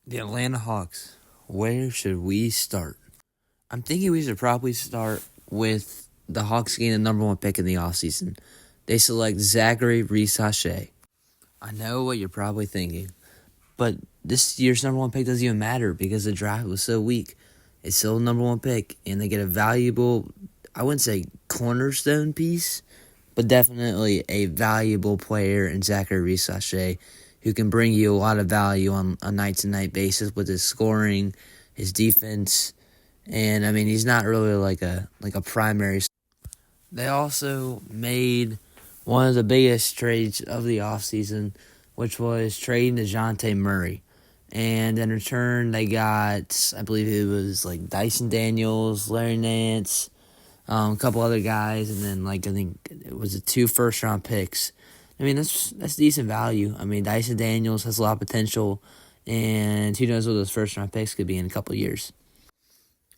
The Atlanta Hawks. Where should we start? I'm thinking we should probably start with the Hawks getting the number one pick in the offseason. They select Zachary Reese-Hache. I know what you're probably thinking, but this year's number one pick doesn't even matter because the draft was so weak. It's still a number one pick, and they get a valuable, I wouldn't say cornerstone piece, but definitely a valuable player in Zachary Reese-Hache who can bring you a lot of value on a night-to-night basis with his scoring, his defense, and I mean he's not really like a primary. They also made one of the biggest trades of the offseason, which was trading DeJounte Murray. And in return, they got, I believe it was like Dyson Daniels, Larry Nance, a couple other guys, and then I think it was the 2 first-round picks. I mean, that's decent value. I mean, Dyson Daniels has a lot of potential, and who knows what those first-round picks could be in a couple of years.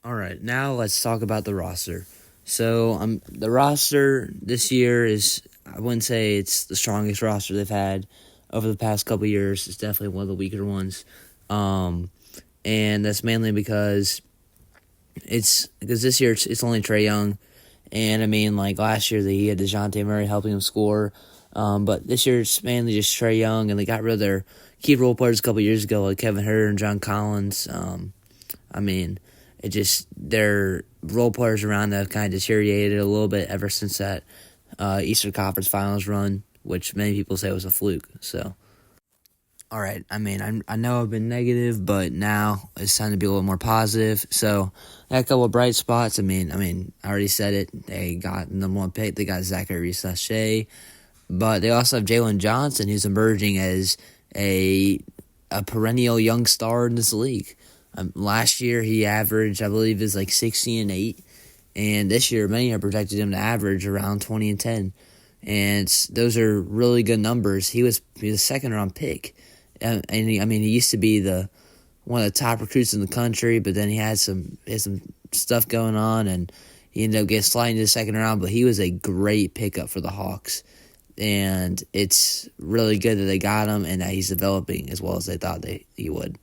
All right, now let's talk about the roster. So the roster this year is, I wouldn't say it's the strongest roster they've had over the past couple of years. It's definitely one of the weaker ones. And that's mainly because this year it's only Trae Young. And I mean, like last year he had DeJounte Murray helping him score. But this year it's mainly just Trae Young, and they got rid of their key role players a couple of years ago, like Kevin Huerter and John Collins. I mean, their role players around them have kind of deteriorated a little bit ever since that Eastern Conference Finals run, which many people say was a fluke. So, all right, I mean, I know I've been negative, but now it's time to be a little more positive. So, I got a couple of bright spots. I mean, I already said it. They got the number one pick. They got Zachary Reese-Hache, but they also have Jalen Johnson, who's emerging as a perennial young star in this league. Last year he averaged, I believe, is like 16-8, and this year many have projected him to average around 20-10, and those are really good numbers. He was a second-round pick, and he used to be one of the top recruits in the country, but then he had some stuff going on, and he ended up getting sliding to the second round. But he was a great pickup for the Hawks, and it's really good that they got him and that he's developing as well as they thought he would.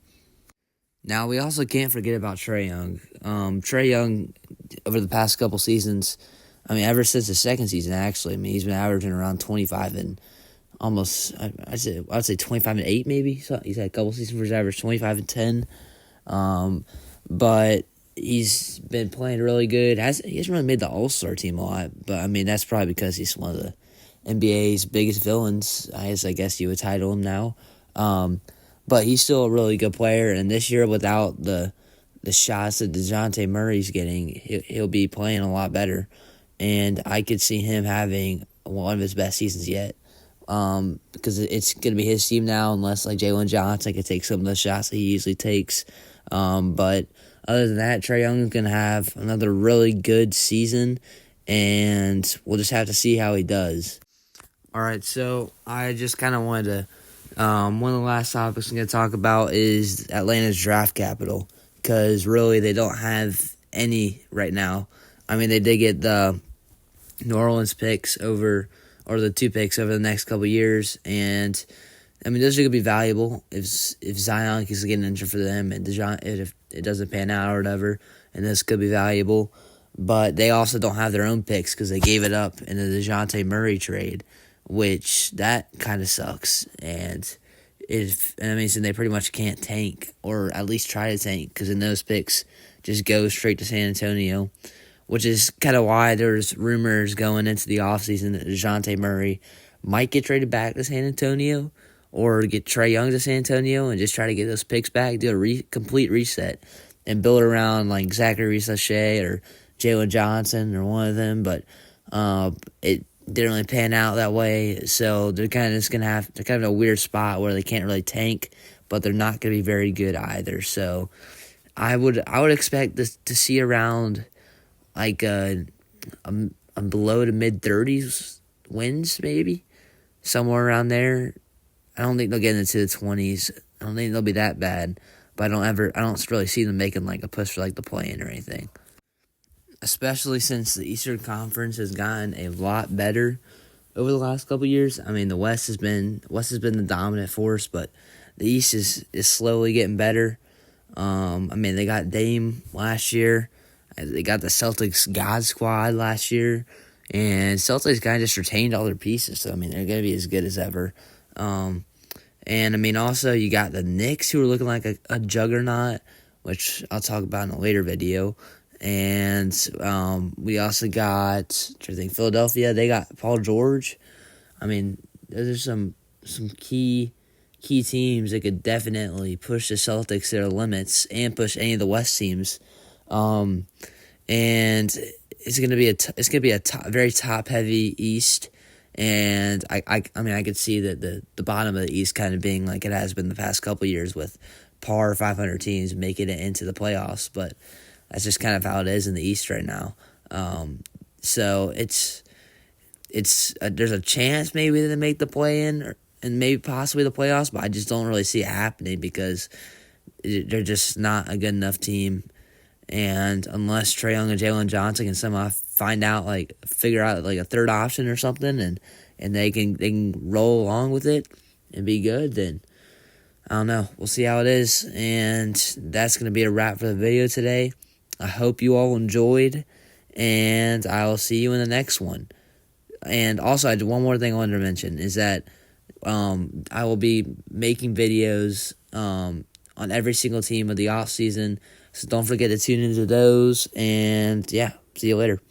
Now, we also can't forget about Trae Young. Trae Young, over the past couple seasons, ever since the second season, actually, he's been averaging around 25 and almost, I'd say 25 and 8 maybe. So he's had a couple seasons where he's averaged 25 and 10. But he's been playing really good. He hasn't really made the All-Star team a lot, but that's probably because he's one of the NBA's biggest villains, I guess you would title him now. But he's still a really good player, and this year, without the shots that DeJounte Murray's getting, he'll be playing a lot better. And I could see him having one of his best seasons yet. Because it's going to be his team now, unless like Jalen Johnson can take some of the shots that he usually takes. But other than that, Trae Young is going to have another really good season, and we'll just have to see how he does. All right, so I just kind of wanted to. One of the last topics I'm going to talk about is Atlanta's draft capital, because really they don't have any right now. They did get the New Orleans picks or the 2 picks over the next couple of years, and those are going to be valuable if Zion is getting injured for them and if it doesn't pan out or whatever, and this could be valuable. But they also don't have their own picks because they gave it up in the DeJounte Murray trade, which that kind of sucks. And so they pretty much can't tank, or at least try to tank, because in those picks just go straight to San Antonio, which is kind of why there's rumors going into the offseason that DeJounte Murray might get traded back to San Antonio, or get Trae Young to San Antonio and just try to get those picks back, do a complete reset, and build around like Zachary Reese-Hache or Jalen Johnson or one of them. But it didn't really pan out that way, so they're kind of in a weird spot where they can't really tank, but they're not going to be very good either. So I would expect this to see around like a below to mid 30s wins, maybe somewhere around there. I don't think they'll get into the 20s. I don't think they'll be that bad, but I don't really see them making like a push for like the play-in or anything. Especially since the Eastern Conference has gotten a lot better over the last couple years. The West has been the dominant force, but the East is slowly getting better. I mean, they got Dame last year. They got the Celtics God Squad last year. And Celtics kind of just retained all their pieces. So, I mean, they're going to be as good as ever. And, I mean, also, you got the Knicks, who are looking like a juggernaut, which I'll talk about in a later video. And we also got, I think, Philadelphia. They got Paul George. I mean, those are some key teams that could definitely push the Celtics to their limits and push any of the West teams. And it's gonna be a very top heavy East. And I mean, I could see that the bottom of the East kind of being like it has been the past couple of years with par 500 teams making it into the playoffs. But that's just kind of how it is in the East right now. So it's there's a chance maybe that they make the play-in and maybe possibly the playoffs, but I just don't really see it happening because they're just not a good enough team. And unless Trae Young and Jalen Johnson can somehow figure out like a third option or something, and they can roll along with it and be good, then I don't know. We'll see how it is. And that's going to be a wrap for the video today. I hope you all enjoyed, and I will see you in the next one. And also, one more thing I wanted to mention is that I will be making videos on every single team of the off season. So don't forget to tune into those. And yeah, see you later.